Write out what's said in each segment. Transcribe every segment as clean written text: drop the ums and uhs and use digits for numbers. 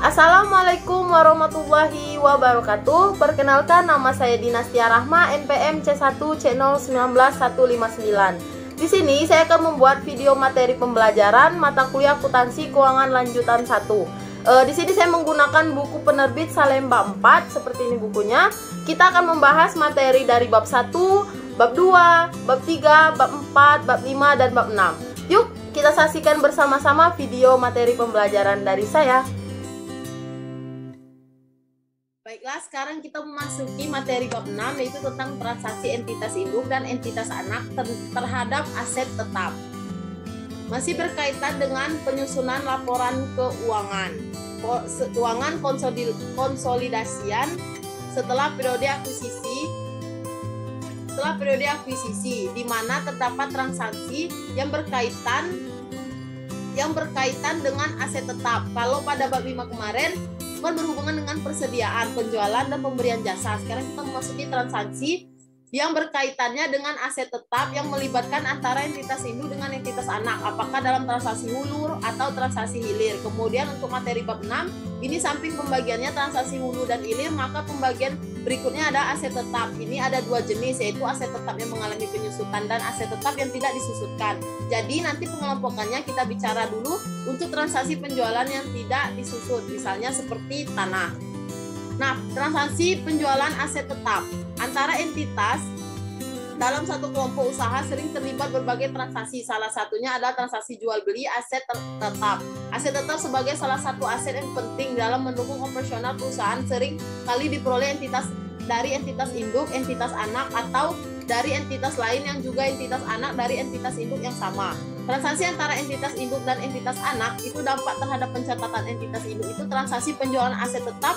Assalamualaikum warahmatullahi wabarakatuh. Perkenalkan, nama saya Dinastia Rahma, NPM C1 C019159. Di sini saya akan membuat video materi pembelajaran mata kuliah akuntansi keuangan lanjutan 1. Di sini saya menggunakan buku penerbit Salemba 4, seperti ini bukunya. Kita akan membahas materi dari bab 1, bab 2, bab 3, bab 4, bab 5, dan bab 6. Yuk, kita saksikan bersama-sama video materi pembelajaran dari saya. Baiklah, sekarang kita memasuki materi bab 6, yaitu tentang transaksi entitas induk dan entitas anak terhadap aset tetap. Masih berkaitan dengan penyusunan laporan keuangan konsolidasian setelah periode akuisisi, di mana terdapat transaksi yang berkaitan dengan aset tetap. Kalau pada bab 5 kemarin berhubungan dengan persediaan, penjualan, dan pemberian jasa. Sekarang kita memasuki transaksi yang berkaitannya dengan aset tetap yang melibatkan antara entitas induk dengan entitas anak, apakah dalam transaksi hulu atau transaksi hilir. Kemudian untuk materi bab 6, ini samping pembagiannya transaksi hulu dan hilir, maka pembagian berikutnya ada aset tetap. Ini ada dua jenis, yaitu aset tetap yang mengalami penyusutan dan aset tetap yang tidak disusutkan. Jadi nanti pengelompokannya kita bicara dulu untuk transaksi penjualan yang tidak disusut, misalnya seperti tanah. Nah, transaksi penjualan aset tetap antara entitas dalam satu kelompok usaha sering terlibat berbagai transaksi. Salah satunya adalah transaksi jual beli aset tetap. Aset tetap sebagai salah satu aset yang penting dalam mendukung operasional perusahaan sering kali diperoleh dari entitas induk, entitas anak, atau dari entitas lain yang juga entitas anak dari entitas induk yang sama. Transaksi antara entitas induk dan entitas anak itu dampak terhadap pencatatan entitas induk itu transaksi penjualan aset tetap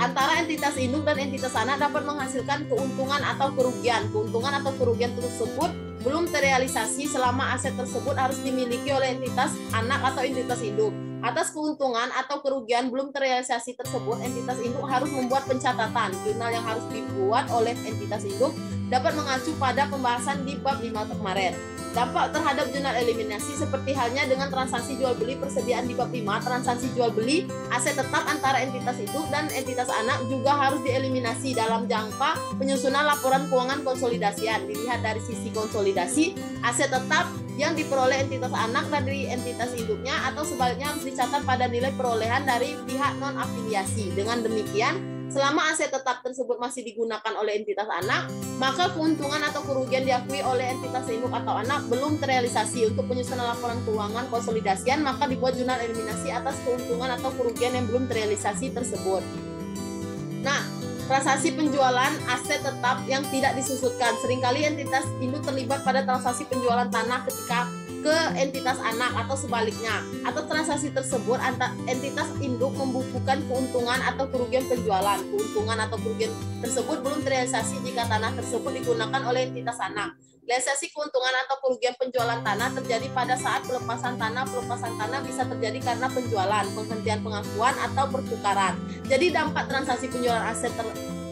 antara entitas induk dan entitas anak dapat menghasilkan keuntungan atau kerugian. Keuntungan atau kerugian tersebut belum terrealisasi selama aset tersebut harus dimiliki oleh entitas anak atau entitas induk. Atas keuntungan atau kerugian belum terrealisasi tersebut, entitas induk harus membuat pencatatan. Jurnal yang harus dibuat oleh entitas induk dapat mengacu pada pembahasan di bab 5 kemarin. Dampak terhadap jurnal eliminasi seperti halnya dengan transaksi jual beli persediaan di bab 5, transaksi jual beli aset tetap antara entitas induk dan entitas anak juga harus dieliminasi dalam jangka penyusunan laporan keuangan konsolidasian. Dilihat dari sisi konsolidasi, aset tetap yang diperoleh entitas anak dari entitas induknya atau sebaliknya harus dicatat pada nilai perolehan dari pihak non-afiliasi. Dengan demikian, selama aset tetap tersebut masih digunakan oleh entitas anak, maka keuntungan atau kerugian diakui oleh entitas induk atau anak belum terrealisasi. Untuk penyusunan laporan keuangan konsolidasian, maka dibuat jurnal eliminasi atas keuntungan atau kerugian yang belum terrealisasi tersebut. Nah, transaksi penjualan aset tetap yang tidak disusutkan. Seringkali entitas induk terlibat pada transaksi penjualan tanah ketika ke entitas anak atau sebaliknya. Atau transaksi tersebut entitas induk membukukan keuntungan atau kerugian penjualan. Keuntungan atau kerugian tersebut belum terrealisasi jika tanah tersebut digunakan oleh entitas anak. Realisasi keuntungan atau kerugian penjualan tanah terjadi pada saat pelepasan tanah. Pelepasan tanah bisa terjadi karena penjualan, penghentian pengakuan, atau pertukaran. Jadi dampak transaksi penjualan aset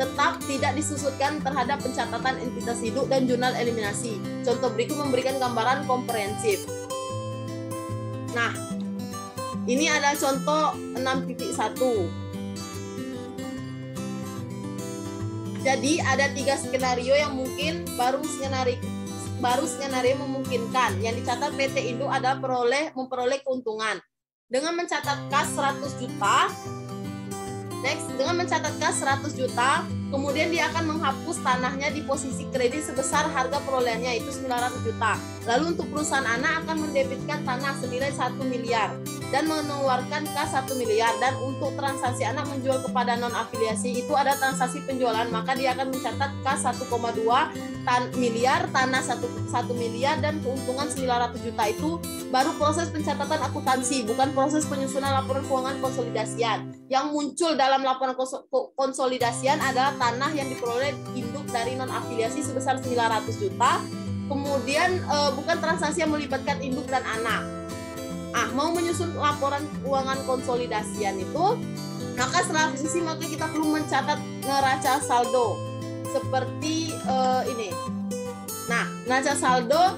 tetap tidak disusutkan terhadap pencatatan entitas induk dan jurnal eliminasi. Contoh berikut memberikan gambaran komprehensif. Nah, ini ada contoh 6.1. Jadi ada 3 skenario yang mungkin baru skenario memungkinkan. Yang dicatat PT Induk adalah memperoleh keuntungan dengan mencatat kas 100 juta. Dengan mencatat kas 100 juta, kemudian dia akan menghapus tanahnya di posisi kredit sebesar harga perolehannya itu 900 juta. Lalu untuk perusahaan anak akan mendebitkan tanah senilai 1 miliar dan mengeluarkan kas 1 miliar. Dan untuk transaksi anak menjual kepada non-afiliasi itu ada transaksi penjualan, maka dia akan mencatat kas 1,2 miliar, tanah 1 miliar, dan keuntungan 900 juta. Itu baru proses pencatatan akuntansi, bukan proses penyusunan laporan keuangan konsolidasian. Yang muncul dalam laporan konsolidasian adalah tanah yang diperoleh induk dari non-afiliasi sebesar 900 juta. Kemudian bukan transaksi yang melibatkan induk dan anak. Mau menyusun laporan keuangan konsolidasian itu, maka setelah akuisisi maka kita perlu mencatat neraca saldo seperti ini. Nah, neraca saldo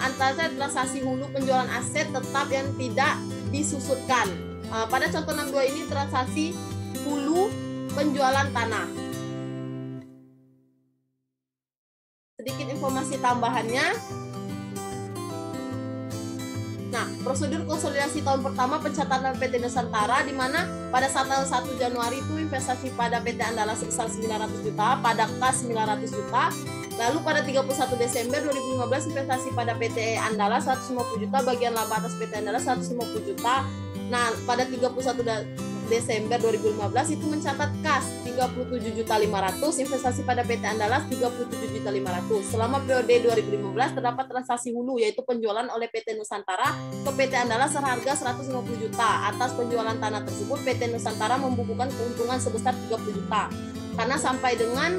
antara transaksi hulu penjualan aset tetap yang tidak disusutkan. Pada contoh 62 ini transaksi hulu penjualan tanah. Sedikit informasi tambahannya. Nah, prosedur konsolidasi tahun pertama pencatatan PT Nusantara, di mana pada saat tanggal 1 Januari itu investasi pada PT Andalas sebesar 900 juta, pada kas 900 juta. Lalu pada 31 Desember 2015 investasi pada PT Andalas 150 juta, bagian laba atas PT Andalas 150 juta. Nah, pada 31 Desember 2015 itu mencatat kas 37.500.000, investasi pada PT Andalas 37.500.000. Selama periode 2015 terdapat transaksi hulu, yaitu penjualan oleh PT Nusantara ke PT Andalas seharga 150 juta. Atas penjualan tanah tersebut PT Nusantara membukukan keuntungan sebesar 30 juta. Karena sampai dengan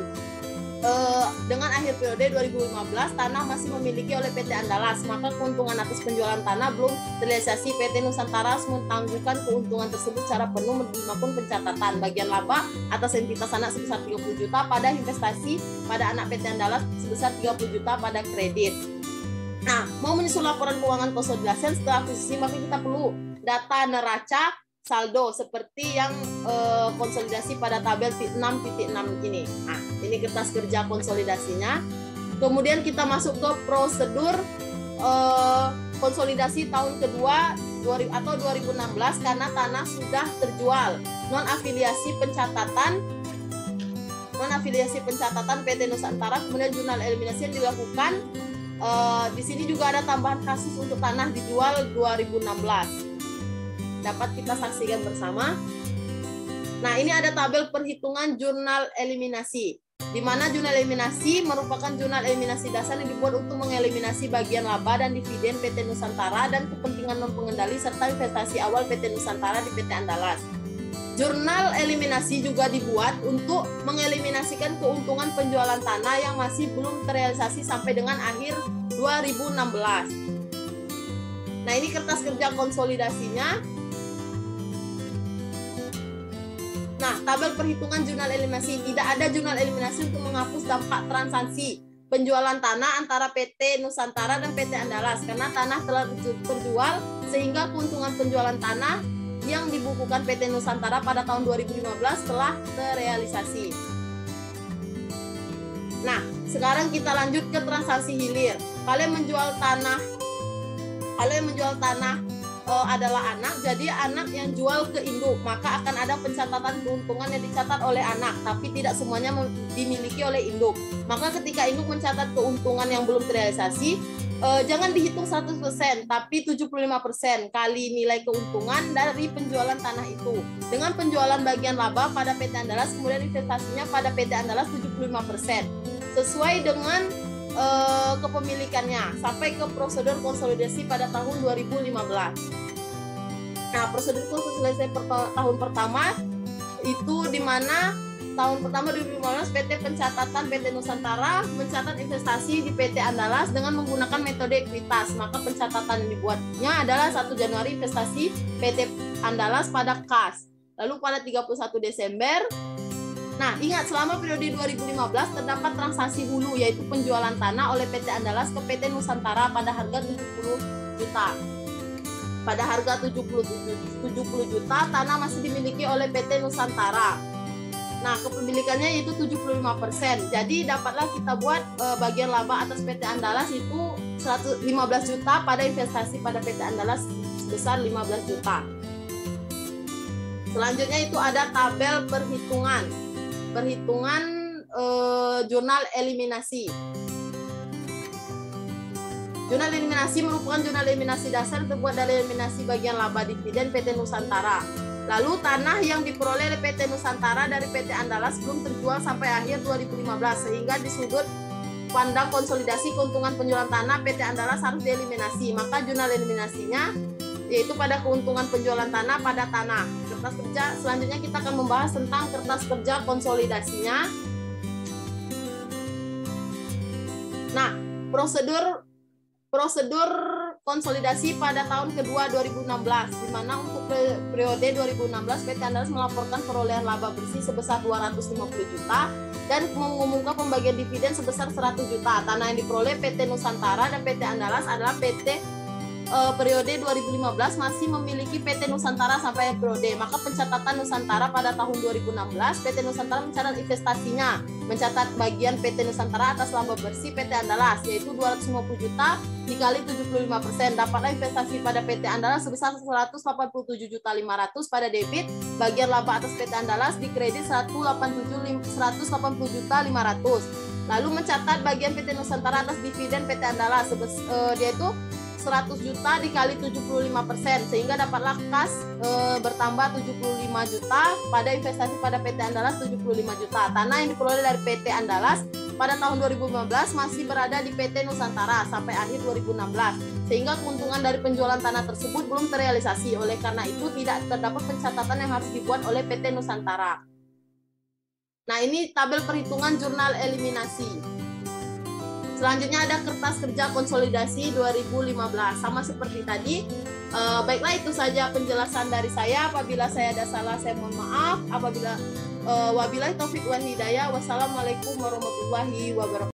akhir periode 2015 tanah masih memiliki oleh PT Andalas, maka keuntungan atas penjualan tanah belum terrealisasi. PT Nusantara harus menangguhkan keuntungan tersebut secara penuh maupun pencatatan bagian laba atas entitas anak sebesar 30 juta pada investasi pada anak PT Andalas sebesar 30 juta pada kredit. Nah, mau menyusun laporan keuangan konsolidasi setelah akuisisi, maka kita perlu data neraca saldo seperti yang konsolidasi pada tabel 6.6 ini. Nah, ini kertas kerja konsolidasinya. Kemudian kita masuk ke prosedur konsolidasi tahun kedua atau 2016 karena tanah sudah terjual. Non afiliasi pencatatan PT Nusantara, kemudian jurnal eliminasi yang dilakukan. Di sini juga ada tambahan kasus untuk tanah dijual 2016. Dapat kita saksikan bersama. Nah, ini ada tabel perhitungan jurnal eliminasi, di mana jurnal eliminasi merupakan jurnal eliminasi dasar yang dibuat untuk mengeliminasi bagian laba dan dividen PT Nusantara dan kepentingan non-pengendali serta investasi awal PT Nusantara di PT Andalas. Jurnal eliminasi juga dibuat untuk mengeliminasikan keuntungan penjualan tanah yang masih belum terrealisasi sampai dengan akhir 2016. Nah, ini kertas kerja konsolidasinya. Nah, tabel perhitungan jurnal eliminasi. Tidak ada jurnal eliminasi untuk menghapus dampak transaksi penjualan tanah antara PT Nusantara dan PT Andalas karena tanah telah terjual sehingga keuntungan penjualan tanah yang dibukukan PT Nusantara pada tahun 2015 telah terrealisasi. Nah, sekarang kita lanjut ke transaksi hilir. Kalian menjual tanah adalah anak, jadi anak yang jual ke induk, maka akan ada pencatatan keuntungan yang dicatat oleh anak, tapi tidak semuanya dimiliki oleh induk. Maka ketika induk mencatat keuntungan yang belum terrealisasi, jangan dihitung 100%, tapi 75% kali nilai keuntungan dari penjualan tanah itu. Dengan penjualan bagian laba pada PT Andalas, kemudian investasinya pada PT Andalas 75%. Sesuai dengan kepemilikannya sampai ke prosedur konsolidasi pada tahun 2015. Nah, prosedur konsolidasi tahun pertama itu di mana tahun pertama 2015 PT Pencatatan PT Nusantara mencatat investasi di PT Andalas dengan menggunakan metode ekuitas. Maka pencatatan yang dibuatnya adalah 1 Januari investasi PT Andalas pada kas. Lalu pada 31 Desember. Nah, ingat selama periode 2015 terdapat transaksi hulu, yaitu penjualan tanah oleh PT Andalas ke PT Nusantara pada harga 70 juta. Pada harga 70 juta, tanah masih dimiliki oleh PT Nusantara. Nah, kepemilikannya yaitu 75%. Jadi dapatlah kita buat bagian laba atas PT Andalas itu 115 juta pada investasi pada PT Andalas sebesar 15 juta. Selanjutnya itu ada tabel perhitungan jurnal eliminasi. Jurnal eliminasi merupakan jurnal eliminasi dasar yang terbuat dari eliminasi bagian laba dividen PT Nusantara. Lalu tanah yang diperoleh oleh PT Nusantara dari PT Andalas belum terjual sampai akhir 2015, sehingga di sudut pandang konsolidasi keuntungan penjualan tanah PT Andalas harus dieliminasi. Maka jurnal eliminasinya yaitu pada keuntungan penjualan tanah pada tanah. Kertas kerja selanjutnya kita akan membahas tentang kertas kerja konsolidasinya. Nah, prosedur konsolidasi pada tahun kedua 2016, di mana untuk periode 2016 PT Andalas melaporkan perolehan laba bersih sebesar 250 juta dan mengumumkan pembagian dividen sebesar 100 juta. Tanah yang diperoleh PT Nusantara dan PT Andalas adalah PT periode 2015 masih memiliki PT Nusantara sampai periode. Maka pencatatan Nusantara pada tahun 2016, PT Nusantara mencatat investasinya, mencatat bagian PT Nusantara atas laba bersih PT Andalas, yaitu 250 juta dikali 75%. Dapatlah investasi pada PT Andalas sebesar 187.500 pada debit, bagian laba atas PT Andalas di kredit 180.500. Lalu mencatat bagian PT Nusantara atas dividen PT Andalas, dia itu 100 juta dikali 75%, sehingga dapatlah kas bertambah 75 juta pada investasi pada PT Andalas 75 juta. Tanah yang diperoleh dari PT Andalas pada tahun 2015 masih berada di PT Nusantara sampai akhir 2016, sehingga keuntungan dari penjualan tanah tersebut belum terrealisasi. Oleh karena itu tidak terdapat pencatatan yang harus dibuat oleh PT Nusantara. Nah, ini tabel perhitungan jurnal eliminasi. Selanjutnya ada kertas kerja konsolidasi 2015, sama seperti tadi. Baiklah, itu saja penjelasan dari saya. Apabila saya ada salah, saya mohon maaf. Apabila wabillahi taufik wal hidayah. Wassalamualaikum warahmatullahi wabarakatuh.